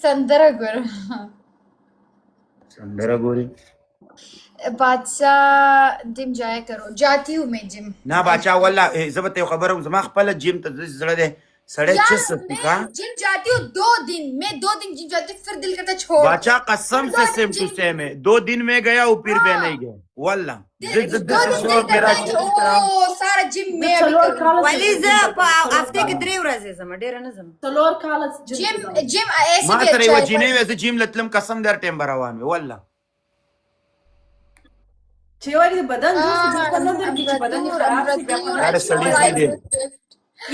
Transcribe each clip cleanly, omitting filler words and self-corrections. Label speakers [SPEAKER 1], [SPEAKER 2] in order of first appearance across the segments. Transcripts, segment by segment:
[SPEAKER 1] سندره ګورم.
[SPEAKER 2] سندره ګوري.
[SPEAKER 1] बादशाह जिम जाया करो. जाती हूँ मैं जिम.
[SPEAKER 2] نه باچا والله زه به ته یو خبره وم زما خپله جیم ته زړه دی سړی
[SPEAKER 1] यार
[SPEAKER 2] چس
[SPEAKER 1] मैं
[SPEAKER 2] کا
[SPEAKER 1] जिम जाती हूँ 2 दिन. मैं 2 दिन जिम जाती हूँ, फिर दिल करता है छोड़.
[SPEAKER 2] باچا قسم
[SPEAKER 1] फिर
[SPEAKER 2] से
[SPEAKER 1] 2 दिन
[SPEAKER 2] सेम टू
[SPEAKER 1] जिम.
[SPEAKER 2] सेम है 2 दिन में गया और फिर मैं नहीं गया والله
[SPEAKER 1] दो
[SPEAKER 2] زد से
[SPEAKER 1] दिन
[SPEAKER 2] شوق
[SPEAKER 1] दिल
[SPEAKER 2] मेरा
[SPEAKER 1] करता है कि ओ सारा जिम मैं अभी
[SPEAKER 3] څلور
[SPEAKER 1] करूँ.
[SPEAKER 3] کاله
[SPEAKER 4] ولې
[SPEAKER 3] څخه
[SPEAKER 4] زه
[SPEAKER 3] جیم
[SPEAKER 4] په
[SPEAKER 3] ته ځم.
[SPEAKER 4] هفته کې 3 ورځې ځم، ډېره نه ځم.
[SPEAKER 3] څلور کاله جیم
[SPEAKER 1] जिम
[SPEAKER 3] ته ځم.
[SPEAKER 1] जिम ऐसे
[SPEAKER 2] ما
[SPEAKER 1] भी
[SPEAKER 2] سره
[SPEAKER 1] अच्छा
[SPEAKER 2] یو
[SPEAKER 1] है.
[SPEAKER 2] جینې وې زه جیم لتلم قسم در ټیم روان وي والله
[SPEAKER 3] چې یوازې د بدن جوړ شي دلته نه درکړي چې بدن یې خراب شي بیا خو
[SPEAKER 2] یاره
[SPEAKER 3] راشي.
[SPEAKER 2] سړي زوی دی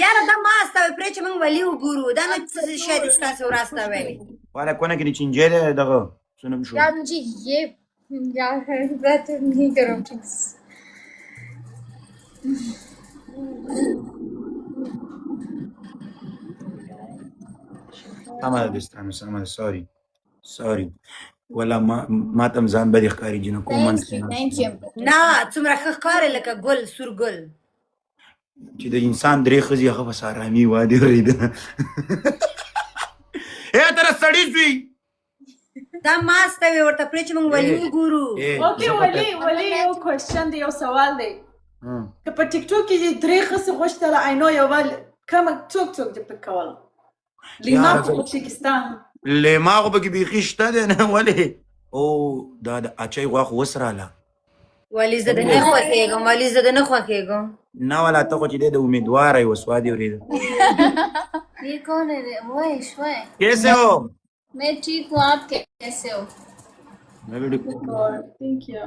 [SPEAKER 4] یاره دا ما استوي پرې چې موږ ولي وګورو دا نه څه شی دي ستاسو وراسته ویلي.
[SPEAKER 2] والا کونه کې چنجې ده دغه سنم شو
[SPEAKER 1] यार मुझे ये यार बात नहीं करो प्लीज.
[SPEAKER 2] سمه ده ستانه سمه ده سوري ولا ما تم ځان بدې ښکاري جنکو منځ کې ناست
[SPEAKER 1] थैंक यू.
[SPEAKER 4] نه څومره ښه ښکارې لکه ګل سور ګل.
[SPEAKER 2] چې د انسان درې ښځې هغه په سارامي وادي ورېده تر سړي زوی
[SPEAKER 4] دا ما استوي ورته پرې چې موږ ولي وګورو.
[SPEAKER 3] اوکې ولي یو کوېسچن دی، یو سوال دی. که په ټیک ټاک کې درې ښځې غوښتله اینو یو بل کومه څوک دې پک کوله؟ لیما په تاجکستان
[SPEAKER 2] لیما خو پکې بیخي شته دی نه ولې او دا د اچۍ غوښه وسراله
[SPEAKER 4] ولې زه د نه خوښېږم ولې زه د نه خوښېږم.
[SPEAKER 2] نه ولا ته خو چې دی د امیدواره یې وسوادي ورېده
[SPEAKER 1] ये कौन है वैश वै.
[SPEAKER 2] کیسے ہو
[SPEAKER 1] मैं ठीक हूँ, आप कैसे हो?
[SPEAKER 2] میں بھی ٹھیک ہوں
[SPEAKER 3] تھینک یو.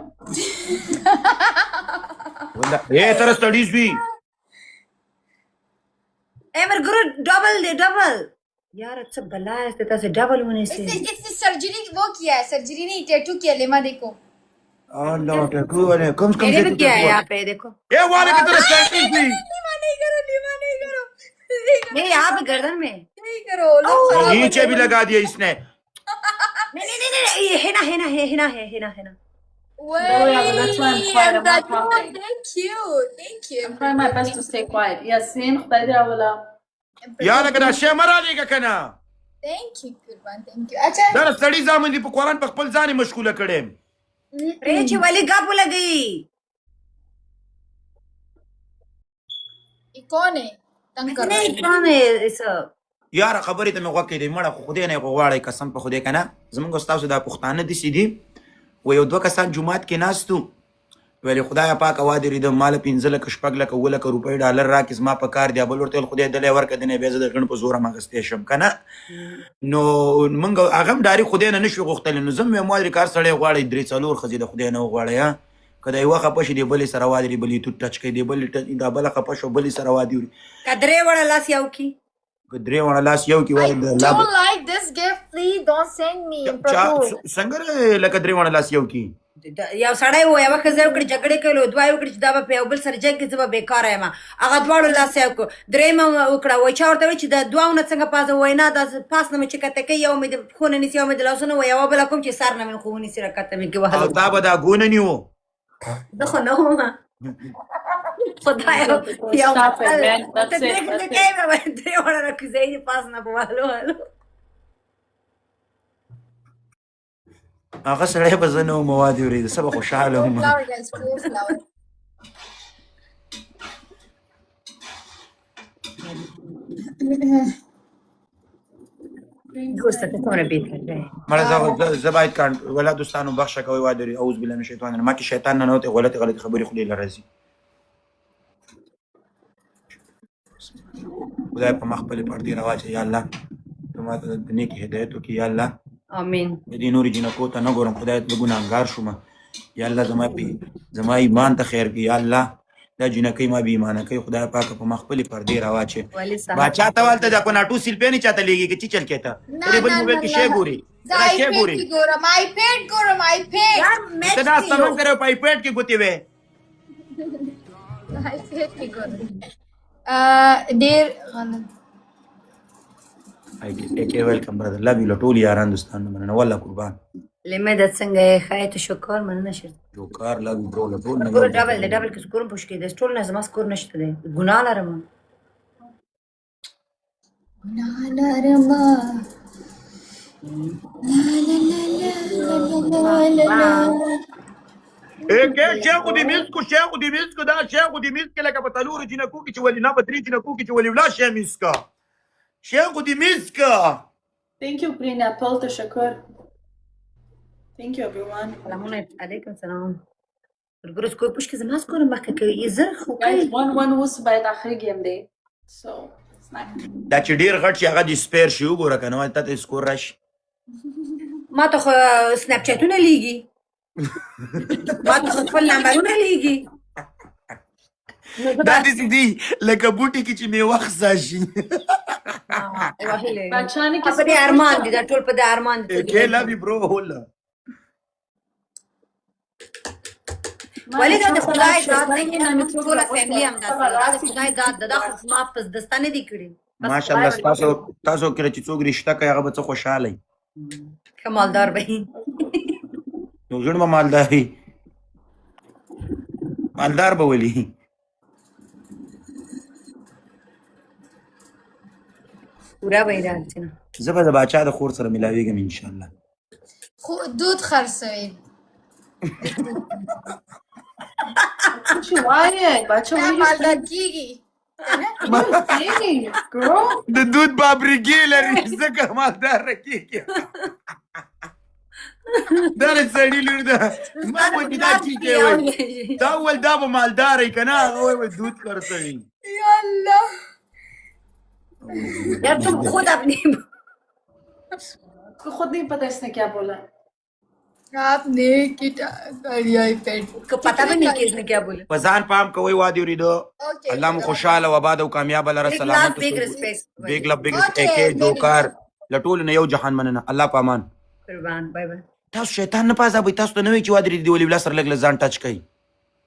[SPEAKER 2] تر سړي زوی
[SPEAKER 4] مرګرو ډبل دی ډبل. یاره څه بلا است تاسو ډبل ونیسئ.
[SPEAKER 1] इसने सर्जरी वो किया है, सर्जरी नहीं टैटू किया. लेमा देखो
[SPEAKER 2] اللہ ٹکو والے کم سے کم
[SPEAKER 4] मैंने भी किया है यहाँ पे देखो.
[SPEAKER 2] اے والے کی طرح سڑی زوی
[SPEAKER 1] लेमा नहीं करो
[SPEAKER 4] नहीं यहाँ पे गर्दन में.
[SPEAKER 1] नहीं करो लोग खराब.
[SPEAKER 2] نیچے بھی لگا دیا اس نے
[SPEAKER 4] नहीं ये है ना है ना है ना है है ना है ना.
[SPEAKER 3] That's why I'm quiet, I'm not talking.
[SPEAKER 1] Thank you.
[SPEAKER 3] I'm trying my best to stay quiet. یاسین خدای دې راوله.
[SPEAKER 2] یا لکه دا شی مرا دیگه کنه
[SPEAKER 1] Thank you قربان, thank you. अच्छा
[SPEAKER 2] دا سړي زامن دی په قرآن په خپل ځان مشغوله کړم
[SPEAKER 4] پرې چې ولې ګاپو لګي.
[SPEAKER 1] ये कौन है तंग कर रहा
[SPEAKER 4] नहीं
[SPEAKER 1] है?
[SPEAKER 4] कौन है ऐसा.
[SPEAKER 2] یار خبرې ته مې غوږ کېدی مړه خو خدای نه یې غواړئ قسم په خدای که نه زمونږ ستاسو دا پښتانه داسې دي و یو دوه کسان جومات کې ناست وو ویلې خدایه پاکه وادرېدم ما له 5 لکه 6 لکه 7 لکه روپۍ ډالر راکړي زما په کار دی بل ورته ویل خدای دلی ورکړه دی نه بیا زه د غڼ په زور هم اخیستی شم که نه نو موږ هغه هم ډاري خدای نه نشو غوښتلی نو زه هم وایم وادرې کار سړی غواړئ 3-4 ښځې د خدای نه وغواړئ که د یوه خفه شي دی بلې سره وادرې بلې توت ټچ کوي دی بلې دا بله خفه شو بلې سره وادي وړي
[SPEAKER 4] کدرې وړه لاس یو کی.
[SPEAKER 2] که درې وړه لاس یو کې وایي د الله
[SPEAKER 1] Don't like this gift, please don't send me.
[SPEAKER 2] څنګه لکه درې وړه لاس یو کې
[SPEAKER 4] یو سړی و یوه ښځه وکړي جګړې کوي دوه یې وکړي چې دا به په یو بل سره جنګ کې زه به بېکاره یم هغه دواړو لاس یو کړو درېیمه وکړه وایي چا ورته وایي چې د دوو نه څنګه پاسه وایي نه دا پاس نه مې چې کته کوي یو مې د پښو نه نیسي یو مې د لاسونو وایي یوه بله کوم چې سر نه مې خو ونیسي راکته مې کې
[SPEAKER 2] او
[SPEAKER 4] وهلو.
[SPEAKER 2] تا به دا ګونه نیو
[SPEAKER 4] زه خو نه وم خدایا یو
[SPEAKER 3] Stop it, man. That's it.
[SPEAKER 4] درې وړه راکوزوي پاس نه په وهلو وهلو.
[SPEAKER 2] هغه سړی به زه نه وم وادي ورېده څه به خوشحاله وم
[SPEAKER 1] Flower guys, please flower.
[SPEAKER 4] دوسته ته څومره بېکار دی.
[SPEAKER 2] مړه زه باید ولا دوستانو بخښه کوئ وادرې اعوذ بالله من الشیطان الرجیم ما کې شیطان نه نوتی غلطې خبرې خولې له راځي خدای په ما خپلې پردې راواچوي یا الله ته ما ته د نیکې هدایت وکړي یا الله
[SPEAKER 4] امین.
[SPEAKER 2] د دې نورې جنکو ته نه ګورم خدای ته ګناهګار شوم یا الله زما ایمان ته خیر کړي یا الله دا جنکۍ ما بې ایمانه کوي خدای پاکه په ما خپلې پردې راواچوي
[SPEAKER 4] ولې صاحب
[SPEAKER 2] باچا ته والته دا په ناټو سیلپې نه چاته لیږي که چی چل کېته تیرې بل موبایل کې شی ګوري شی ګوري
[SPEAKER 1] iPad ګورم iPad.
[SPEAKER 4] یار میچ
[SPEAKER 2] ته دا سمون کرو په آیپیډ کې ګوتې وې
[SPEAKER 1] iPad کې ګورم. ډېر غلط.
[SPEAKER 2] Okay, welcome brother. Love you lot. ټول یاران دوستان مننه والله قربان.
[SPEAKER 4] لمدت څنګه یې ښه ته شکر مننه شته.
[SPEAKER 2] جو کار love you bro. ټول نه
[SPEAKER 4] ګوره ډبل دی ډبل کې سکور پوښ کې د ټول نه زما سکور نشته دی ګناه لرم.
[SPEAKER 2] شيخ دي مسكو ده شيخ دي مسك لك بتلور جنكوكي تولي نا بتري جنكوكي تولي ولا شيء مسكا شيخ دي مسكا.
[SPEAKER 3] Thank you, Green Apple. تشكر. Thank you, everyone.
[SPEAKER 4] سلامونه عليكم سلام ورګروس کوی پوښ کې زما سکور مخکې کوي زه خو
[SPEAKER 3] Guys, 1-1 وس باید آخری گیم دی. So, it's not.
[SPEAKER 2] دا چې ډیر غټ شي هغه دي سپیر شي وګوره کنه ته سکور راشي.
[SPEAKER 4] ما ته خو سناپ چاتونه لیږي ما ته خو خپل نمبرونه لیږي
[SPEAKER 2] دا دي لکه بوټي کې چې میوه خسا شي.
[SPEAKER 3] بچانه
[SPEAKER 4] په دې ارمان دي دا ټول په دې ارمان دي
[SPEAKER 2] کې لوي برو هولا
[SPEAKER 4] ولې دا د خدای ذات نه کې ټول فیملی هم دا خدای ذات دا خو ما پس دستانه دي کړی
[SPEAKER 2] ماشاءالله تاسو کې چې څوک رشتہ کوي هغه به څه خوشاله وي
[SPEAKER 4] کمالدار به
[SPEAKER 2] نو جوړ مالدار به ولي
[SPEAKER 4] پورا به راځي نه
[SPEAKER 2] زه به د باچا د خور سره ملاویږم ان شاء الله.
[SPEAKER 1] خو دود خرڅوي
[SPEAKER 3] څه وایې بچو
[SPEAKER 1] مالدار کیږي
[SPEAKER 3] girl
[SPEAKER 2] د دود فابریکې لري ځکه مالدار کېږي. دا سړی لور ده ما وایي دا ټیکې وایي دا ول دا به مالدار یې که نه هغه وایي دود خرڅوي.
[SPEAKER 1] یا الله
[SPEAKER 4] यार तुम खुद अपनी
[SPEAKER 3] को खुद नहीं पता इसने क्या बोला
[SPEAKER 1] आपने
[SPEAKER 4] को पता भी नहीं कि इसने क्या बोला
[SPEAKER 2] په ځان پام کوئ وادي وریدو الله مو خوشاله و آباد او کامیاب لره سلامت
[SPEAKER 4] big respect
[SPEAKER 2] بیگ لب بیگ اکے جوکار لټول نه یو جهان مننه الله پامان
[SPEAKER 4] قربان باي باي
[SPEAKER 2] تاسو شیطان نه پازابوي تاسو ته نه وی چې وادي دی ولې بلا سره لګ ځان ټچ کوي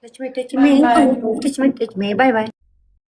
[SPEAKER 4] touch me باي باي